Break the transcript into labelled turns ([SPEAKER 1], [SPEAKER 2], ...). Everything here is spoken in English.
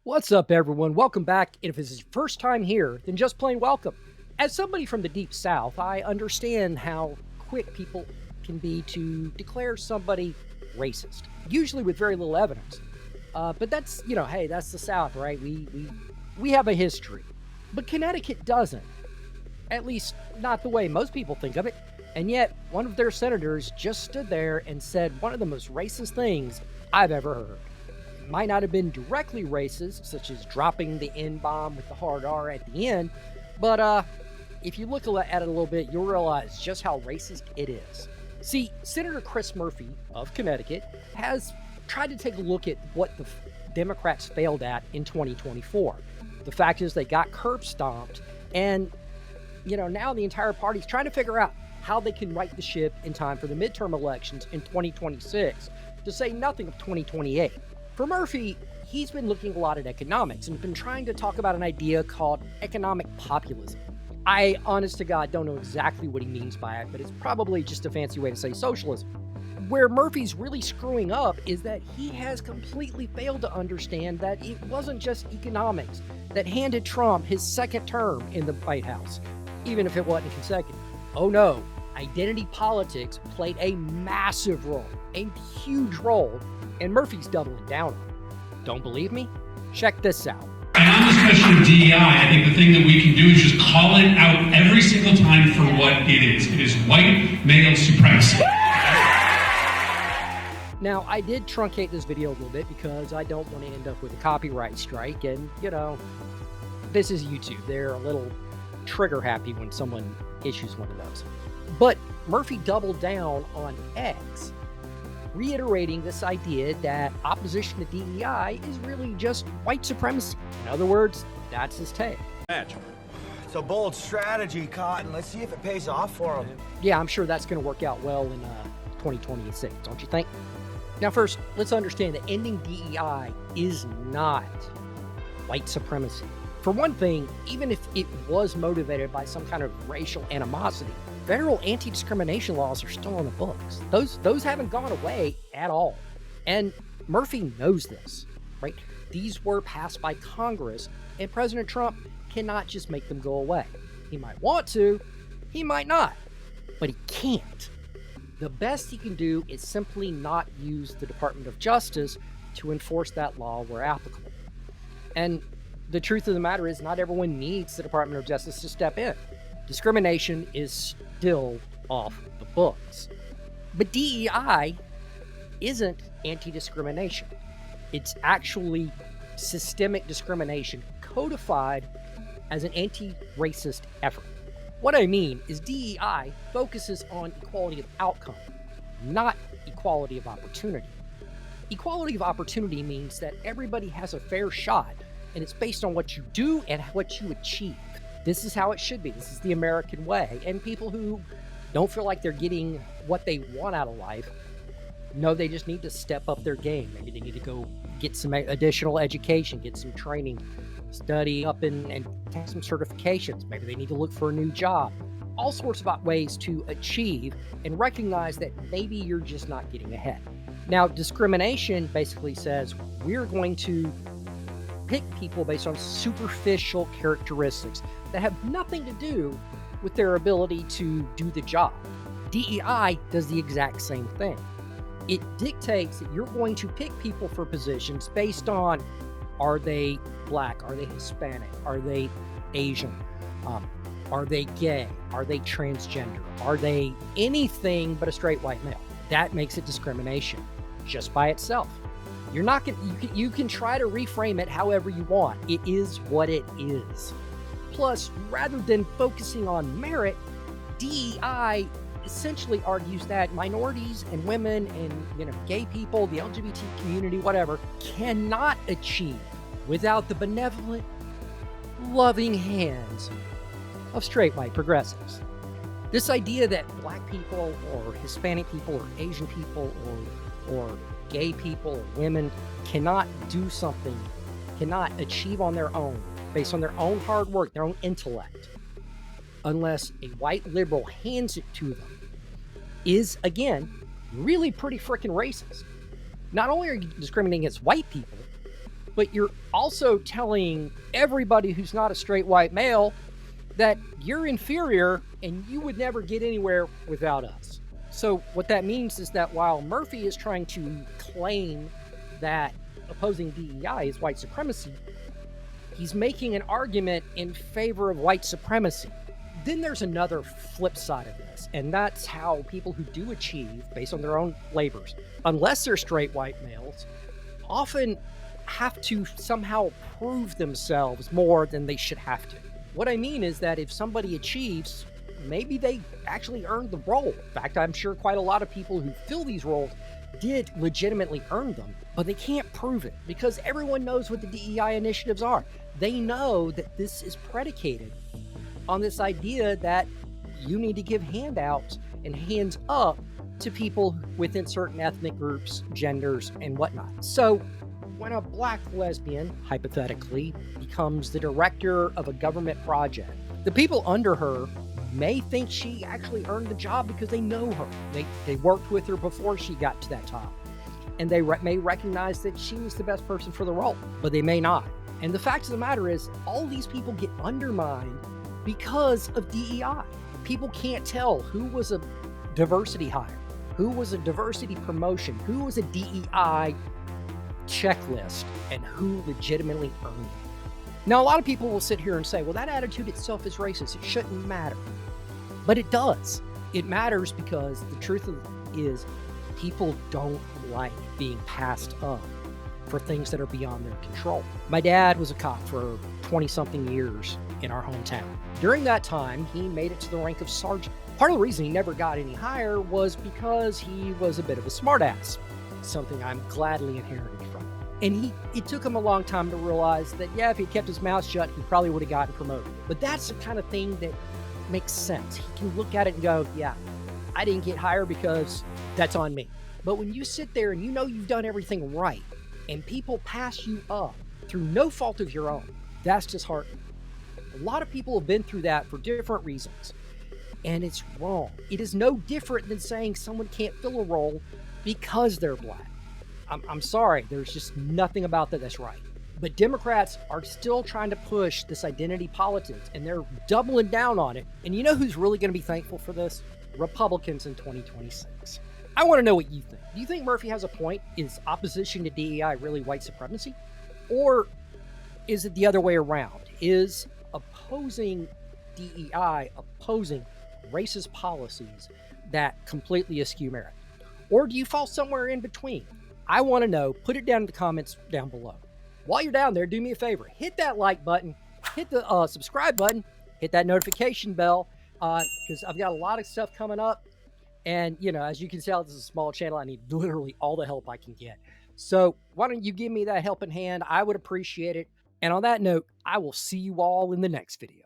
[SPEAKER 1] What's up, everyone? Welcome back. If this is your first time here, then just plain welcome. As somebody from the Deep South, I understand how quick people can be to declare somebody racist, usually with very little evidence. But that's, hey, that's the South, right? We have a history. But Connecticut doesn't, at least not the way most people think of it. And yet, one of their senators just stood there and said one of the most racist things I've ever heard. Might not have been directly racist, such as dropping the N-bomb with the hard R at the end, but if you look at it a little bit, you'll realize just how racist it is. See, Senator Chris Murphy of Connecticut has tried to take a look at what the Democrats failed at in 2024. The fact is they got curb stomped, and now the entire party's trying to figure out how they can right the ship in time for the midterm elections in 2026, to say nothing of 2028. For Murphy, he's been looking a lot at economics and been trying to talk about an idea called economic populism. I, honest to God, don't know exactly what he means by it, but it's probably just a fancy way to say socialism. Where Murphy's really screwing up is that he has completely failed to understand that it wasn't just economics that handed Trump his second term in the White House, even if it wasn't consecutive. Oh no, identity politics played a massive role, a huge role, and Murphy's doubling down on it. Don't believe me? Check this out.
[SPEAKER 2] And on this question of DEI, I think the thing that we can do is just call it out every single time for what it is. It is white male supremacy.
[SPEAKER 1] Now, I did truncate this video a little bit because I don't want to end up with a copyright strike, and, this is YouTube. They're a little trigger happy when someone issues one of those. But Murphy doubled down on X, reiterating this idea that opposition to DEI is really just white supremacy. In other words, that's his take.
[SPEAKER 3] It's a bold strategy, Cotton. Let's see if it pays off for him.
[SPEAKER 1] Yeah, I'm sure that's going to work out well in 2026, don't you think? Now, first, let's understand that ending DEI is not white supremacy. For one thing, even if it was motivated by some kind of racial animosity, federal anti-discrimination laws are still on the books. Those haven't gone away at all. And Murphy knows this, right? These were passed by Congress, and President Trump cannot just make them go away. He might want to, he might not, but he can't. The best he can do is simply not use the Department of Justice to enforce that law where applicable. And the truth of the matter is not everyone needs the Department of Justice to step in. Discrimination is still off the books. But DEI isn't anti-discrimination. It's actually systemic discrimination codified as an anti-racist effort. What I mean is DEI focuses on equality of outcome, not equality of opportunity. Equality of opportunity means that everybody has a fair shot, and it's based on what you do and what you achieve. This is how it should be. This is the American way. And people who don't feel like they're getting what they want out of life, know they just need to step up their game. Maybe they need to go get some additional education, get some training, study up and take some certifications. Maybe they need to look for a new job. All sorts of ways to achieve and recognize that maybe you're just not getting ahead. Now, discrimination basically says we're going to pick people based on superficial characteristics that have nothing to do with their ability to do the job. DEI does the exact same thing. It dictates that you're going to pick people for positions based on, are they black? Are they Hispanic? Are they Asian? Are they gay? Are they transgender? Are they anything but a straight white male? That makes it discrimination just by itself. You're not going you can try to reframe it however you want. It is what it is. Plus, rather than focusing on merit, DEI essentially argues that minorities and women and gay people, the LGBT community, whatever, cannot achieve without the benevolent, loving hands of straight white progressives. This idea that black people or Hispanic people or Asian people or gay people or women cannot do something, cannot achieve on their own, based on their own hard work, their own intellect, unless a white liberal hands it to them, is, again, really pretty freaking racist. Not only are you discriminating against white people, but you're also telling everybody who's not a straight white male that you're inferior and you would never get anywhere without us. So what that means is that while Murphy is trying to claim that opposing DEI is white supremacy, he's making an argument in favor of white supremacy. Then there's another flip side of this, and that's how people who do achieve based on their own labors, unless they're straight white males, often have to somehow prove themselves more than they should have to. What I mean is that if somebody achieves, maybe they actually earned the role. In fact, I'm sure quite a lot of people who fill these roles did legitimately earn them, but they can't prove it because everyone knows what the DEI initiatives are. They know that this is predicated on this idea that you need to give handouts and hands up to people within certain ethnic groups, genders, and whatnot. So when a black lesbian, hypothetically, becomes the director of a government project, the people under her may think she actually earned the job because they know her. They worked with her before she got to that top. And they may recognize that she was the best person for the role, but they may not. And the fact of the matter is, all these people get undermined because of DEI. People can't tell who was a diversity hire, who was a diversity promotion, who was a DEI checklist, and who legitimately earned it. Now, a lot of people will sit here and say, well, that attitude itself is racist. It shouldn't matter. But it does. It matters because the truth is people don't like being passed up for things that are beyond their control. My dad was a cop for 20-something years in our hometown. During that time, he made it to the rank of sergeant. Part of the reason he never got any higher was because he was a bit of a smartass, something I'm gladly inherited from him. And it took him a long time to realize that, yeah, if he kept his mouth shut, he probably would have gotten promoted. But that's the kind of thing that makes sense. He can look at it and go, yeah, I didn't get higher because that's on me. But when you sit there and you know you've done everything right, and people pass you up through no fault of your own, that's disheartening. A lot of people have been through that for different reasons, and it's wrong. It is no different than saying someone can't fill a role because they're black. I'm sorry, there's just nothing about that that's right. But Democrats are still trying to push this identity politics, and they're doubling down on it. And you know who's really going to be thankful for this? Republicans in 2026. I want to know what you think. Do you think Murphy has a point? Is opposition to DEI really white supremacy? Or is it the other way around? Is opposing DEI opposing racist policies that completely eschew merit? Or do you fall somewhere in between? I want to know. Put it down in the comments down below. While you're down there, do me a favor. Hit that like button. Hit the subscribe button. Hit that notification bell because I've got a lot of stuff coming up. And, you know, as you can tell, this is a small channel. I need literally all the help I can get. So why don't you give me that helping hand? I would appreciate it. And on that note, I will see you all in the next video.